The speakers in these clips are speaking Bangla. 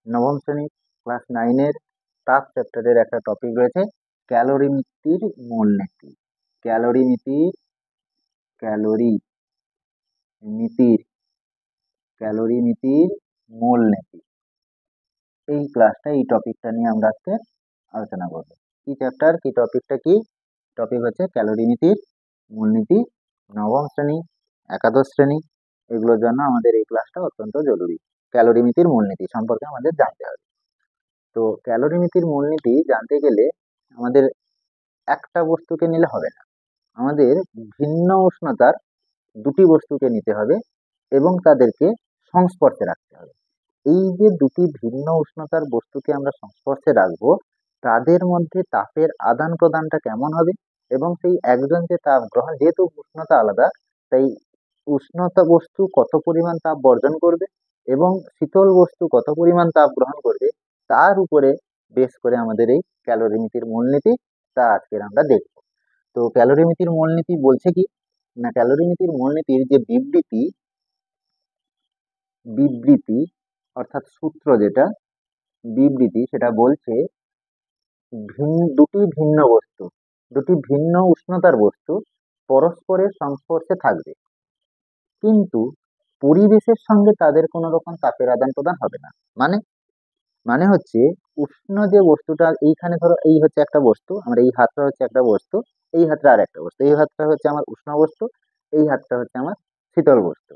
নবম শ্রেণী ক্লাস 9-এর তাপ চ্যাপ্টারের একটা টপিক রয়েছে ক্যালোরিমিতির মূলনীতি। ক্যালোরিমিতির ক্যালোরি মিতির ক্যালোরিমিতির মূলনীতি। এই ক্লাসটা এই টপিকটা নিয়ে আমরা আজকে আলোচনা করব। কি চ্যাপ্টার, কি টপিকটা, কি টপিক হচ্ছে ক্যালোরিমিতির মূলনীতি। নবম শ্রেণী, একাদশ শ্রেণী এগুলোর জন্য আমাদের এই ক্লাসটা অত্যন্ত জরুরি। ক্যালোরিমিতির মূলনীতি সম্পর্কে আমাদের জানতে হবে। তো ক্যালোরিমিতির মূলনীতি জানতে গেলে আমাদের একটা বস্তুকে নিলে হবে না, আমাদের ভিন্ন উষ্ণতার দুটি বস্তুকে নিতে হবে এবং তাদেরকে সংস্পর্শে রাখতে হবে। এই যে দুটি ভিন্ন উষ্ণতার বস্তুকে আমরা সংস্পর্শে রাখবো, তাদের মধ্যে তাপের আদান প্রদানটা কেমন হবে এবং সেই একজন যে তাপ গ্রহণ, যেহেতু উষ্ণতা আলাদা, তাই উষ্ণতা বস্তু কত পরিমাণ তাপ বর্জন করবে এবং শীতল বস্তু কত পরিমাণ তাপ গ্রহণ করবে, তার উপরে বেস করে আমাদের এই ক্যালোরিমিতির মূলনীতি, তা আজকের আমরা দেখব। তো ক্যালোরিমিতির মূলনীতি বলছে কি না, ক্যালোরিমিতির মূলনীতির যে বিবৃতি বিবৃতি অর্থাৎ সূত্র, যেটা বিবৃতি, সেটা বলছে দুটি ভিন্ন বস্তু, দুটি ভিন্ন উষ্ণতার বস্তু পরস্পরের সংস্পর্শে থাকবে, কিন্তু পরিবেশের সঙ্গে তাদের কোনো রকম তাপের আদান প্রদান হবে না। মানে মানে হচ্ছে উষ্ণ যে বস্তুটা, এইখানে ধরো এই হচ্ছে একটা বস্তু, আমার এই হাতটা হচ্ছে একটা বস্তু, এই হাতটা আর একটা বস্তু, এই হাতটা হচ্ছে আমার উষ্ণ বস্তু, এই হাতটা হচ্ছে আমার শীতল বস্তু।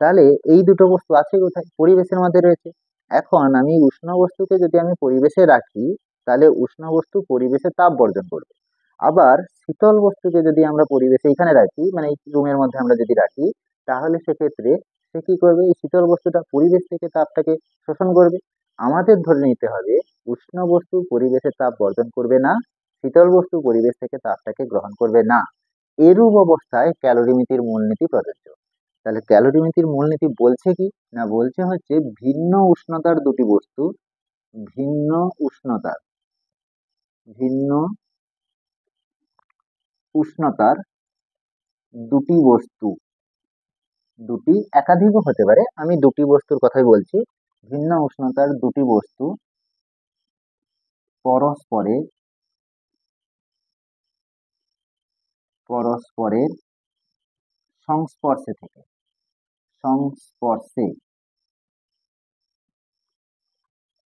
তাহলে এই দুটো বস্তু আছে কোথায়? পরিবেশের মধ্যে রয়েছে। এখন আমি উষ্ণ বস্তুকে যদি আমি পরিবেশে রাখি, তাহলে উষ্ণ বস্তু পরিবেশে তাপ বর্জন করবে। আবার শীতল বস্তুকে যদি আমরা পরিবেশে এখানে রাখি, মানে এই রুমের মধ্যে আমরা যদি রাখি, তাহলে সেক্ষেত্রে সে কি করবে? এই শীতল বস্তুটা পরিবেশ থেকে তাপটাকে শোষণ করবে। আমাদের ধরে নিতে হবে উষ্ণ বস্তু পরিবেশে তাপ বর্জন করবে না, শীতল বস্তু পরিবেশ থেকে তাপটাকে গ্রহণ করবে না। এরূপ অবস্থায় ক্যালোরিমিতির মূলনীতি প্রযোজ্য। তাহলে ক্যালোরিমিতির মূলনীতি বলছে কি না, বলছে হচ্ছে ভিন্ন উষ্ণতার দুটি বস্তু, ভিন্ন উষ্ণতার ভিন্ন উষ্ণতার দুটি বস্তু, দুটি একাধিকও হতে পারে, আমি দুটি বস্তুর কথাই বলছি। ভিন্ন উষ্ণতার দুটি বস্তু পরস্পরের পরস্পরের সংস্পর্শে থেকে সংস্পর্শে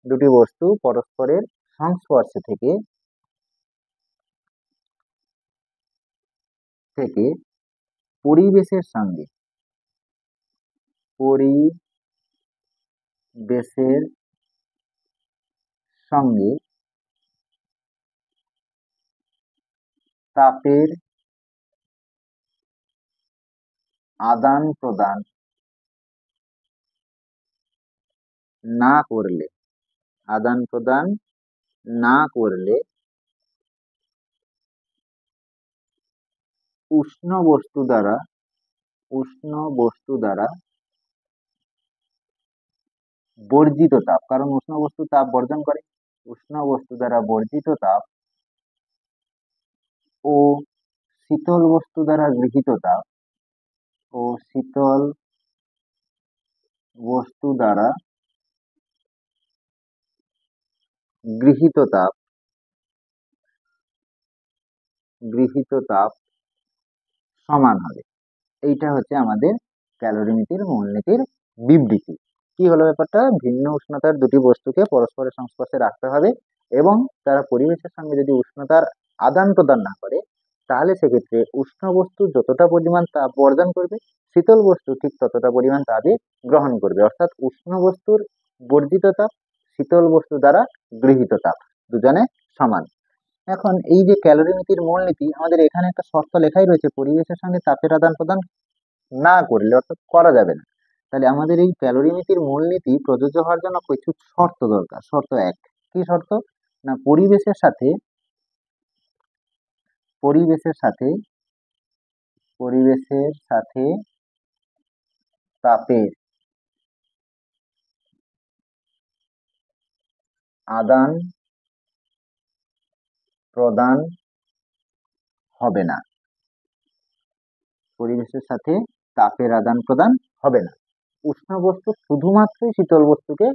দুটি বস্তু পরস্পরের সংস্পর্শে থেকে থেকে পরিবেশের সঙ্গে পরিবেশের সঙ্গে তাপের আদান প্রদান না করলে আদান প্রদান না করলে উষ্ণ বস্তু দ্বারা বর্জিত তাপ, কারণ উষ্ণ বস্তু তাপ বর্জন করে, উষ্ণ বস্তু দ্বারা বর্জিত তাপ ও শীতল বস্তু দ্বারা গৃহীত তাপ ও শীতল বস্তু দ্বারা গৃহীত তাপ সমান হবে। এইটা হচ্ছে আমাদের ক্যালোরিমিতির মূলনীতির বিবৃতি। কি হলো ব্যাপারটা? ভিন্ন উষ্ণতার দুটি বস্তুকে পরস্পরের সংস্পর্শে রাখতে হবে এবং তারা পরিবেশের সঙ্গে যদি উষ্ণতার আদান প্রদান না করে, তাহলে সেক্ষেত্রে উষ্ণ বস্তু যতটা পরিমাণ তাপ বর্জন করবে, শীতল বস্তু ঠিক ততটা পরিমাণ তাপই গ্রহণ করবে। অর্থাৎ উষ্ণ বস্তুর বর্জিত তাপ শীতল বস্তু দ্বারা গৃহীত তাপ দুজনে সমান। এখন এই যে ক্যালোরিমিতির মূলনীতি, আমাদের এখানে একটা শর্ত লেখাই রয়েছে, পরিবেশের সঙ্গে তাপের আদান প্রদান না করলে, অর্থাৎ করা যাবে না। তাহলে আমাদের এই ক্যালোরিমিতির মূলনীতি প্রযোজ্য হওয়ার জন্য কিছু শর্ত দরকার। শর্ত এক, কি শর্ত না, পরিবেশের সাথে তাপের আদান প্রদান হবে না, পরিবেশের সাথে তাপের আদান প্রদান হবে না। উষ্ণ বস্তু শুধুমাত্র শীতল বস্তুকে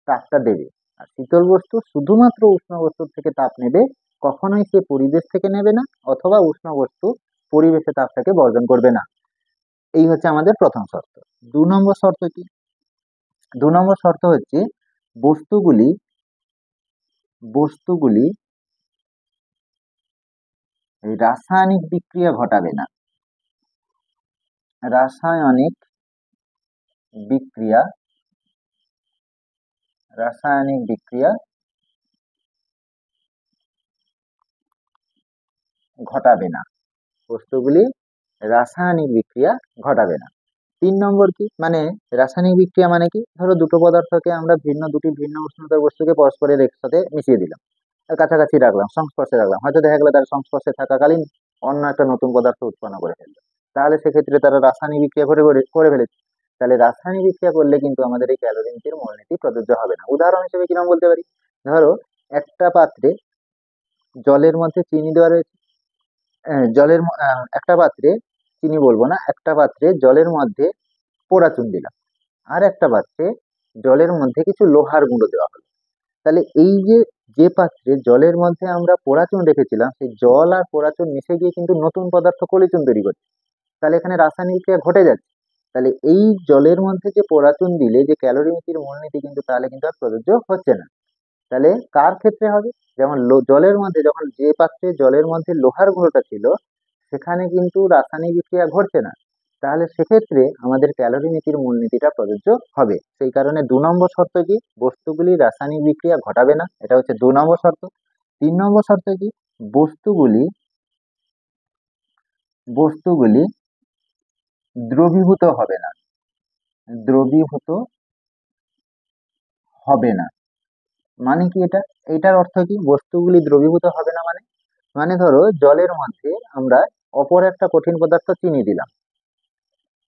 তাপটা দেবে, আর শীতল বস্তু শুধুমাত্র উষ্ণ বস্তুর থেকে তাপ নেবে, কখনোই সে পরিবেশ থেকে নেবে না, অথবা উষ্ণ বস্তু পরিবেশে তাপটাকে বর্জন করবে না। এই হচ্ছে আমাদের প্রথম শর্ত। 2 নম্বর শর্ত কি? 2 নম্বর শর্ত হচ্ছে বস্তুগুলি বস্তুগুলি রাসায়নিক বিক্রিয়া ঘটাবে না। রাসায়নিক বিক্রিয়া রাসায়নিক বিক্রিয়া ঘটাবে না। বস্তুগুলি রাসায়নিক বিক্রিয়া ঘটাবে না। 3 নম্বর কি? মানে রাসায়নিক বিক্রিয়া মানে কি? ধরো দুটো পদার্থকে আমরা দুটি ভিন্ন উষ্ণতার বস্তুকে পরস্পরের একসাথে মিশিয়ে দিলাম, আর কাছাকাছি রাখলাম, সংস্পর্শে রাখলাম, হয়তো দেখা গেলো তার সংস্পর্শে থাকাকালীন অন্য একটা নতুন পদার্থ উৎপন্ন করে ফেললো, তাহলে সেক্ষেত্রে তারা রাসায়নিক বিক্রিয়া করে করে করে ফেলেছে। তাহলে রাসায়নিক বিক্রিয়া করলে কিন্তু আমাদের এই ক্যালোরিমিতির মূলনীতি প্রযোজ্য হবে না। উদাহরণ হিসেবে কিরকম বলতে পারি? ধরো একটা পাত্রে জলের মধ্যে চিনি দেওয়া রয়েছে, একটা পাত্রে চিনি বলবো না, একটা পাত্রে জলের মধ্যে পোড়া চুন দিলাম, আর একটা পাত্রে জলের মধ্যে কিছু লোহার গুঁড়ো দেওয়া হলো। তাহলে এই যে যে পাত্রে জলের মধ্যে আমরা পোড়া চুন রেখেছিলাম, সেই জল আর পোড়া চুন মিশে গিয়ে কিন্তু নতুন পদার্থ কলিচুন তৈরি করছে। তাহলে এখানে রাসায়নিক ক্রিয়া ঘটে যাচ্ছে। তাহলে এই জলের মধ্যে যে পোড়া চুন দিলে যে ক্যালোরিমিতির মূলনীতি কিন্তু তাহলে কিন্তু আর প্রযোজ্য হচ্ছে না। তাহলে কার ক্ষেত্রে হবে? যেমন জলের মধ্যে, যখন যে পাত্রে জলের মধ্যে লোহার গুঁড়োটা ছিল সেখানে কিন্তু রাসায়নিক বিক্রিয়া ঘটছে না, তাহলে সেক্ষেত্রে আমাদের ক্যালোরিমিতির মূলনীতিটা প্রযোজ্য হবে। সেই কারণে 2 নম্বর শর্ত কি? বস্তুগুলি রাসায়নিক বিক্রিয়া ঘটাবে না, এটা হচ্ছে 2 নম্বর শর্ত। 3 নম্বর শর্ত কি? বস্তুগুলি বস্তুগুলি দ্রবীভূত হবে না। দ্রবীভূত হবে না মানে কি? এটার অর্থ কি? বস্তুগুলি দ্রবীভূত হবে না মানে, ধরো জলের মধ্যে আমরা অপর একটা কঠিন পদার্থ চিনি দিলাম,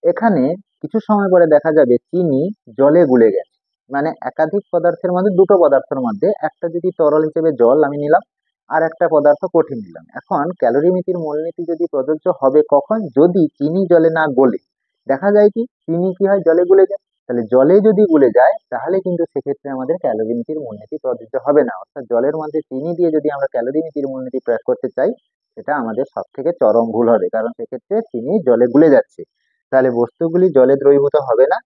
এখানে কিছু সময় পরে দেখা যাবে চিনি জলে গুলে গেছে। মানে একাধিক পদার্থের মধ্যে, দুটো পদার্থের মধ্যে একটা যদি তরল হিসেবে জল আমি নিলাম, আর একটা পদার্থ কঠিন নিলাম, এখন ক্যালোরিমিতির মূলনীতি যদি প্রযোজ্য হবে কখন? যদি চিনি জলে না গলে। দেখা যায় কি চিনি কি হয়? জলে গুলে যায়। তাহলে জলে যদি গুলে যায় তাহলে কিন্তু সেক্ষেত্রে আমাদের ক্যালোরিমিতির মূলনীতি প্রযোজ্য হবে না। অর্থাৎ জলের মধ্যে চিনি দিয়ে যদি আমরা ক্যালোরিমিতির মূলনীতি প্রয়োগ করতে চাই, সেটা আমাদের সব থেকে চরম ভুল হবে, কারণ সেক্ষেত্রে চিনি জলে গুলে যাচ্ছে। তাহলে বস্তুগুলি জলে দ্রবীভূত হবে না,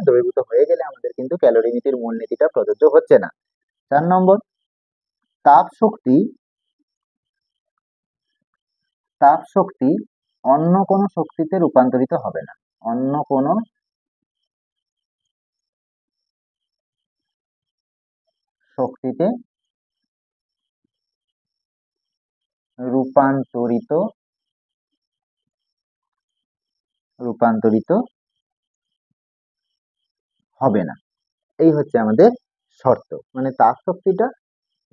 দ্রবীভূত হয়ে গেলে আমাদের কিন্তু ক্যালোরিমিতির মূলনীতিটা প্রযোজ্য হচ্ছে না। 4 নম্বর, তাপ শক্তি তাপ শক্তি অন্য কোনো শক্তিতে রূপান্তরিত হবে না। অন্য কোনো শক্তিতে রূপান্তরিত রূপান্তরিত হবে না। এই হচ্ছে আমাদের শর্ত। মানে তাপ শক্তিটা,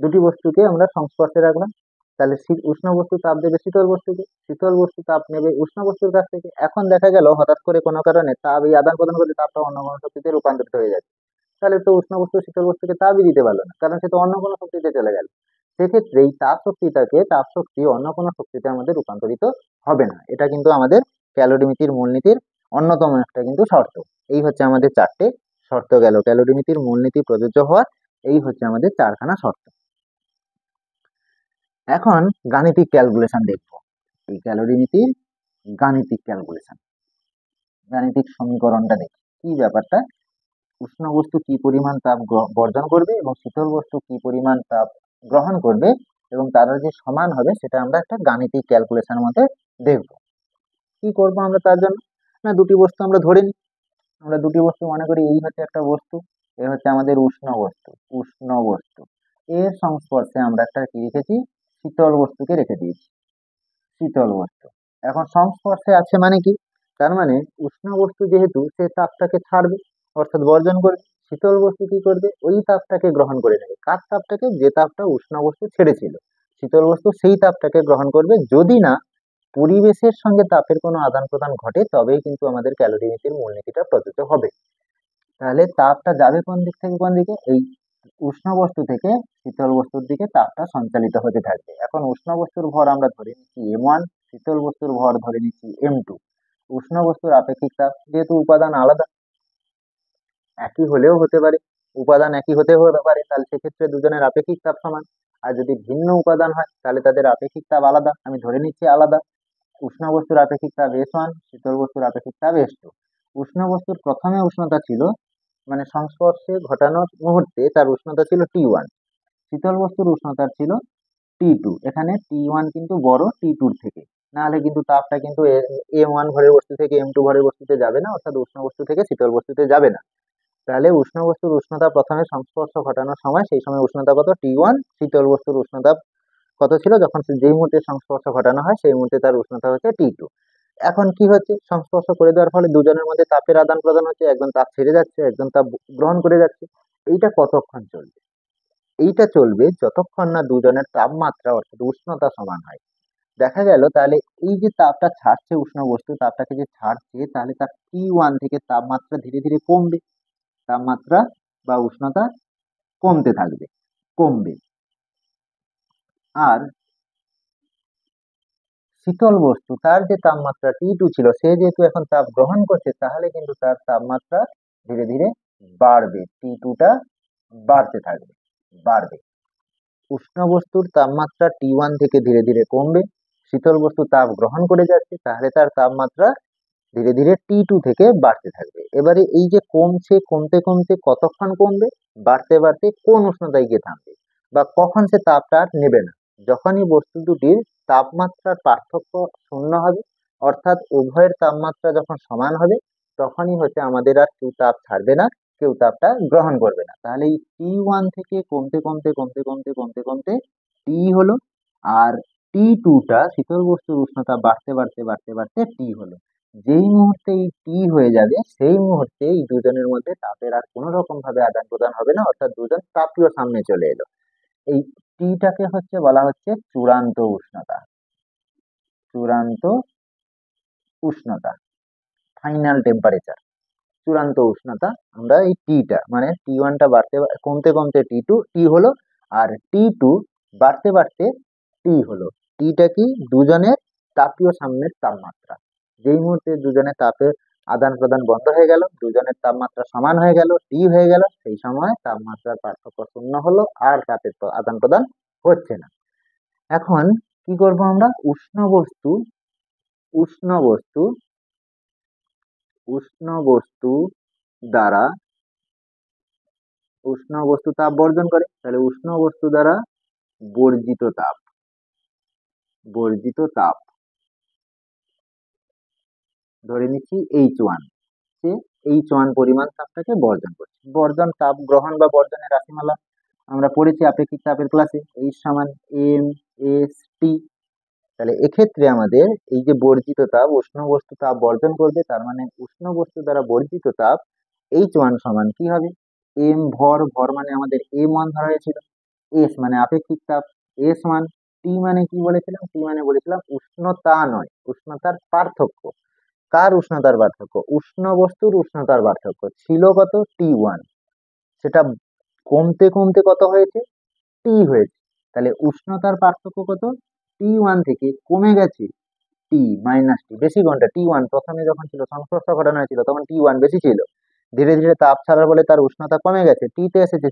দুটি বস্তুকে আমরা সংস্পর্শে রাখলাম, তাহলে উষ্ণ বস্তু তাপ দেবে শীতল বস্তুকে, শীতল বস্তু তাপ নেবে উষ্ণ বস্তুর কাছ থেকে। এখন দেখা গেল হঠাৎ করে কোনো কারণে তাপ এই আদান প্রদান করতে তাপটা অন্য কোনো শক্তিতে রূপান্তরিত হয়ে যাচ্ছে, তাহলে তো উষ্ণ বস্তু শীতল বস্তুকে তাপই দিতে পারলো না, কারণ সে তো অন্য কোনো শক্তিতে চলে গেল। সেক্ষেত্রে এই তাপ শক্তি অন্য কোনো শক্তিতে আমাদের রূপান্তরিত হবে না। এটা কিন্তু আমাদের ক্যালোরিমিতির মূলনীতির অন্যতম একটা কিন্তু শর্ত। এই হচ্ছে আমাদের 4টে শর্ত গেল ক্যালোরিমিতির মূলনীতি প্রযোজ্য হওয়ার। এই হচ্ছে আমাদের 4খানা শর্ত। এখন গাণিতিক ক্যালকুলেশন দেখবো, এই ক্যালোরিমিতির গাণিতিক ক্যালকুলেশন, গাণিতিক সমীকরণটা দেখি কি ব্যাপারটা। উষ্ণ বস্তু কি পরিমাণ তাপ বর্জন করবে এবং শীতল বস্তু কি পরিমাণ তাপ গ্রহণ করবে, এবং তারা যে সমান হবে সেটা আমরা একটা গাণিতিক ক্যালকুলেশনের মধ্যে দেখব। কি করব আমরা তার জন্য? না, দুটি বস্তু আমরা ধরে নিই। আমরা দুটি বস্তু মনে করি, এই হচ্ছে একটা বস্তু, এ হচ্ছে আমাদের উষ্ণ বস্তু। এর সংস্পর্শে আমরা একটা কি রেখেছি? শীতল বস্তুকে রেখে দিয়েছি। শীতল বস্তু এখন সংস্পর্শে আছে মানে কি? তার মানে উষ্ণ বস্তু যেহেতু সে তাপটাকে ছাড়বে, অর্থাৎ বর্জন করবে। শীতল বস্তু কি করবে? ওই তাপটাকে গ্রহণ করে নেবে। কার তাপটাকে? যে তাপটা উষ্ণ বস্তু ছেড়েছিল, শীতল বস্তু সেই তাপটাকে গ্রহণ করবে। যদি না পরিবেশের সঙ্গে তাপের কোনো আদান প্রদান ঘটে, তবেই কিন্তু আমাদের ক্যালোরিমিতির মূলনীতিটা প্রযোজ্য হবে। তাহলে তাপটা যাবে কোন দিক থেকে কোন দিকে? এই উষ্ণ বস্তু থেকে শীতল বস্তুর দিকে তাপটা সঞ্চালিত হতে থাকবে। এখন উষ্ণ বস্তুর ভর আমরা ধরে নিচ্ছি m1, শীতল বস্তুর ভর ধরে নিচ্ছি m2। উষ্ণ বস্তুর আপেক্ষিক তাপ, যেহেতু উপাদান আলাদা, একই হলেও হতে পারে, উপাদান একই হতে হতে পারে, তাহলে সেক্ষেত্রে দুজনের আপেক্ষিক তাপ সমান। আর যদি ভিন্ন উপাদান হয় তাহলে তাদের আপেক্ষিক তাপ আলাদা, আমি ধরে নিচ্ছি আলাদা। উষ্ণ বস্তুর আপেক্ষিক তাপ S1, শীতল বস্তুর আপেক্ষিক তাপ S2। উষ্ণ বস্তুর প্রথমে উষ্ণতা ছিল, মানে সংস্পর্শে ঘটানোর মুহূর্তে তার উষ্ণতা ছিল T1, শীতল বস্তুর উষ্ণতা ছিল T2। এখানে T1 কিন্তু বড় T2 থেকে, নাহলে কিন্তু তাপটা কিন্তু M1 ভরের বস্তু থেকে M2 ভরের বস্তুতে যাবে না, অর্থাৎ উষ্ণ বস্তু থেকে শীতল বস্তুতে যাবে না। তাহলে উষ্ণ বস্তুর উষ্ণতা প্রথমে সংস্পর্শ ঘটানোর সময়, সেই সময় উষ্ণতা কত T1, শীতল বস্তুর উষ্ণতা কত ছিল যখন যেই মুহূর্তে সংস্পর্শ ঘটানো হয় সেই মুহূর্তে তার উষ্ণতা হচ্ছে T2। এখন কি হচ্ছে, সংস্পর্শ করে দেওয়ার ফলে দুজনের মধ্যে তাপের আদান প্রদান হচ্ছে, একজন তাপ ছেড়ে যাচ্ছে, একজন তাপ গ্রহণ করে যাচ্ছে। এইটা কতক্ষণ চলবে? এইটা চলবে যতক্ষণ না দুজনের তাপমাত্রা অর্থাৎ উষ্ণতা সমান হয়। দেখা গেল তাহলে এই যে তাপটা ছাড়ছে উষ্ণ বস্তু, তাপটাকে যে ছাড়ছে, তাহলে তার T1 থেকে তাপমাত্রা ধীরে ধীরে কমবে, তাপমাত্রা বা উষ্ণতা কমতে থাকবে, কমবে। আর শীতল বস্তু তার যে তাপমাত্রা T2 ছিল, সে যেহেতু এখন তাপ গ্রহণ করছে, তাহলে কিন্তু তার তাপমাত্রা ধীরে ধীরে বাড়বে, T2টা বাড়তে থাকবে, বাড়বে। উষ্ণ বস্তুর তাপমাত্রা T1 থেকে ধীরে ধীরে কমবে, শীতল বস্তু তাপ গ্রহণ করে যাচ্ছে, তাহলে তার তাপমাত্রা ধীরে ধীরে T2 থেকে বাড়তে থাকবে। এবারে এই যে কমছে, কমতে কমতে কতক্ষণ কমবে, বাড়তে বাড়তে কোন উষ্ণতায় গিয়ে থামবে, বা কখন সে তাপটা আর নেবে না? যখনই বস্তু দুটির তাপমাত্রার পার্থক্য শূন্য হবে, অর্থাৎ উভয়ের তাপমাত্রা যখন সমান হবে, তখনই হচ্ছে আমাদের আর কেউ তাপ ছাড়বে না, কেউ তাপটা গ্রহণ করবে না। তাহলে এই T1 থেকে কমতে কমতে কমতে কমতে কমতে কমতে T হলো, আর T2টা শীতল বস্তুর উষ্ণতা বাড়তে বাড়তে বাড়তে বাড়তে T হলো। যেই মুহূর্তে এই টি হয়ে যাবে, সেই মুহূর্তে এই দুজনের মধ্যে তাপের আর কোনো রকম ভাবে আদান প্রদান হবে না, অর্থাৎ দুজন তাপীয় সামনে চলে এলো। এই টিটাকে হচ্ছে বলা হচ্ছে চূড়ান্ত উষ্ণতা, চূড়ান্ত উষ্ণতা, ফাইনাল টেম্পারেচার, চূড়ান্ত উষ্ণতা। আমরা এই টিটা মানে T1টা বাড়তে কমতে কমতে টি হলো, আর T2 বাড়তে বাড়তে টি হলো। টিটা কি? দুজনের তাপীয় সাম্যের তাপমাত্রা। যেই মুহূর্তে দুজনের তাপের আদান প্রদান বন্ধ হয়ে গেল, দুজনের তাপমাত্রা সমান হয়ে গেল, টি হয়ে গেল, সেই সময় তাপমাত্রার পার্থক্য শূন্য হলো, আর তাপের আদান প্রদান হচ্ছে না। এখন কি করব আমরা? উষ্ণ বস্তু, উষ্ণ বস্তু, উষ্ণ বস্তু দ্বারা, উষ্ণ বস্তু তাপ বর্জন করে, তাহলে উষ্ণ বস্তু দ্বারা বর্জিত তাপ, বর্জিত তাপ ধরে নিচ্ছি H1, সে H1 পরিমাণ তাপটাকে বর্জন করছে। বর্জন তাপ গ্রহণ বা বর্জনের রাশিমালা আমরা পড়েছি আপেক্ষিক তাপের ক্লাসে, H সমান mST। তাহলে এক্ষেত্রে আমাদের এই যে বর্জিত তাপ, উষ্ণ বস্তু তাপ বর্জন করবে, তার মানে উষ্ণ বস্তু দ্বারা বর্জিত তাপ H1 সমান কি হবে? m ভর, ভর মানে আমাদের m1 ধরা হয়েছিল, s মানে আপেক্ষিক তাপ, S1, T মানে কি বলেছিলাম? T মানে বলেছিলাম উষ্ণতা নয়, উষ্ণতার পার্থক্য। কার উষ্ণতার পার্থক্য? উষ্ণ বস্তুর উষ্ণতার পার্থক্য ছিল কত? T1, সেটা কমতে কমতে কত হয়েছে? T হয়েছে। তাহলে উষ্ণতার পার্থক্য কত? T1 থেকে কমে গেছে T মাইনাস টি, বেশি কোনটা? T1 প্রথমে যখন ছিল সংস্পর্শ ঘটানো হয়েছিল তখন T1 বেশি ছিল, ধীরে ধীরে তাপ ছাড়ার ফলে তার উষ্ণতা কমে গেছে, টি তে এসেছে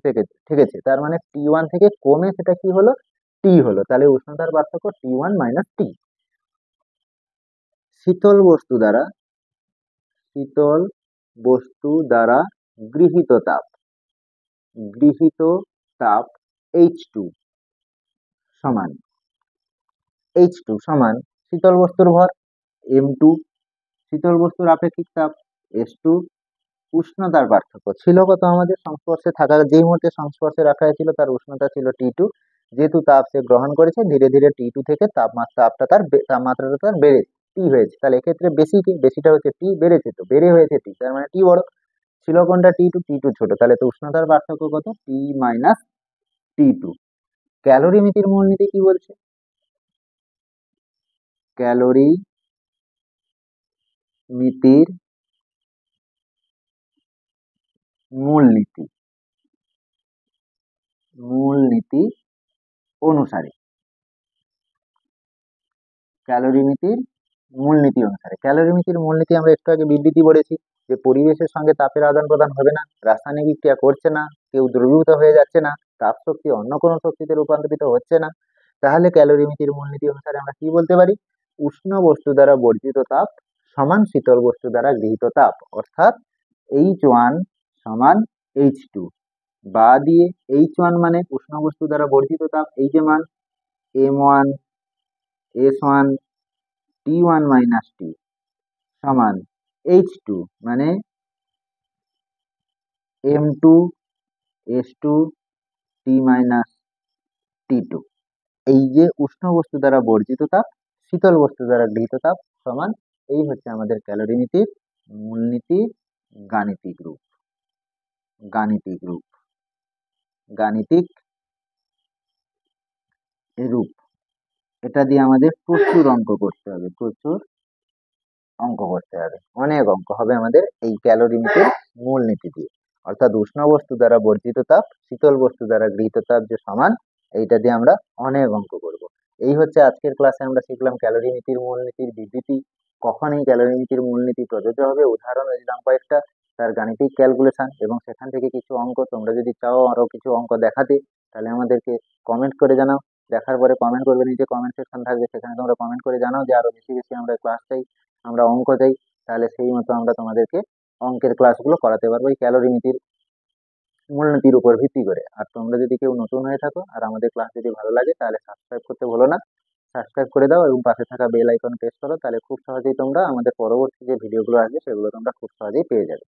ঠেকেছে, তার মানে T1 থেকে কমে সেটা কি হলো? টি হলো। তাহলে উষ্ণতার পার্থক্য T1 মাইনাস টি। শীতল বস্তু দ্বারা, শীতল বস্তু দ্বারা গৃহীত তাপ, গৃহীত তাপ H2 সমান, H2 সমান শীতল বস্তুর ভর M2, শীতল বস্তুর আপেক্ষিক তাপ S2। উষ্ণতার পার্থক্য ছিল কত আমাদের? সংস্পর্শে থাকা, যেই মুহূর্তে সংস্পর্শে রাখা হয়েছিল তার উষ্ণতা ছিল T2, যেহেতু তাপ সে গ্রহণ করেছে, ধীরে ধীরে T2 থেকে তাপমাত্রাটা তার তাপমাত্রাটা তার বেড়ে টি হয়েছে। তাহলে এক্ষেত্রে বেশি কি? বেশিটা হচ্ছে টি, বেড়েছে তো বেড়ে হয়েছে টি, তার মানে টি বড়। ছিল কোনটা? T2, ছোট, তাহলে তো উষ্ণতার পার্থক্য কত? টি মাইনাস T2। ক্যালোরিমিতির মূলনীতি কি বলছে? ক্যালোরি মিতির মূলনীতি, মূলনীতি অনুসারে, ক্যালোরিমিতির মূলনীতি অনুসারে, ক্যালোরিমিতির মূলনীতি আমরা একটু আগে বিবৃতি পড়েছি যে পরিবেশের সঙ্গে তাপের আদান প্রদান হবে না, রাসায়নিক বিক্রিয়া করছে না, কেউ দ্রবীভূত হয়ে যাচ্ছে না, তাপ শক্তি অন্য কোনো শক্তিতে রূপান্তরিত হচ্ছে না, তাহলে ক্যালোরিমিতির মূলনীতি অনুসারে আমরা কি বলতে পারি? উষ্ণ বস্তু দ্বারা বর্জিত তাপ সমান শীতল বস্তু দ্বারা গৃহীত তাপ, অর্থাৎ H1 সমান H2, বা দিয়ে H1 মানে উষ্ণ বস্তু দ্বারা বর্জিত তাপ, এই যে মান M1 S1 T1 minus T সমান H2 মানে M2 S2 T minus T2। এই যে উষ্ণ বস্তু দ্বারা বর্জিত তাপ শীতল বস্তু দ্বারা গৃহীত তাপ সমান, এই হচ্ছে আমাদের ক্যালোরিমিতির মূলনীতির গাণিতিক রূপ। গাণিতিক রূপ, গাণিতিক রূপ, এটা দিয়ে আমাদের প্রচুর অঙ্ক করতে হবে, প্রচুর অঙ্ক করতে হবে, অনেক অঙ্ক হবে আমাদের এই ক্যালোরিমিতির মূলনীতি দিয়ে। অর্থাৎ উষ্ণ বস্তু দ্বারা বর্জিত তাপ শীতল বস্তু দ্বারা গৃহীত তাপ যে সমান, এইটা দিয়ে আমরা অনেক অঙ্ক করব। এই হচ্ছে আজকের ক্লাসে আমরা শিখলাম ক্যালোরিমিতির মূলনীতির বিবৃতি, কখন এই ক্যালোরিমিতির মূলনীতি প্রযোজ্য হবে, উদাহরণ দিলাম কয়েকটা, তার গাণিতিক ক্যালকুলেশন, এবং সেখান থেকে কিছু অঙ্ক। তোমরা যদি চাও আরো কিছু অঙ্ক দেখাতে, তাহলে আমাদেরকে কমেন্ট করে জানাও। দেখার পরে কমেন্ট করবে, নিচে কমেন্ট সেকশন থাকবে, সেখানে তোমরা কমেন্ট করে জানাও যে আরো বেশি বেশি আমরা ক্লাস চাই, আমরা অঙ্ক চাই, তাহলে সেই মতো আমরা তোমাদেরকে অঙ্কের ক্লাসগুলো করাতে পারবো এই ক্যালোরিমিতির মূলনীতির উপর ভিত্তি করে। আর তোমরা যদি কেউ নতুন হয়ে থাকো আর আমাদের ক্লাস যদি ভালো লাগে, তাহলে সাবস্ক্রাইব করতে ভুলো না, সাবস্ক্রাইব করে দাও এবং পাশে থাকা বেল আইকন প্রেস করো, তাহলে খুব সহজেই তোমরা আমাদের পরবর্তী যে ভিডিওগুলো আসবে সেগুলো তোমরা খুব সহজেই পেয়ে যাবে।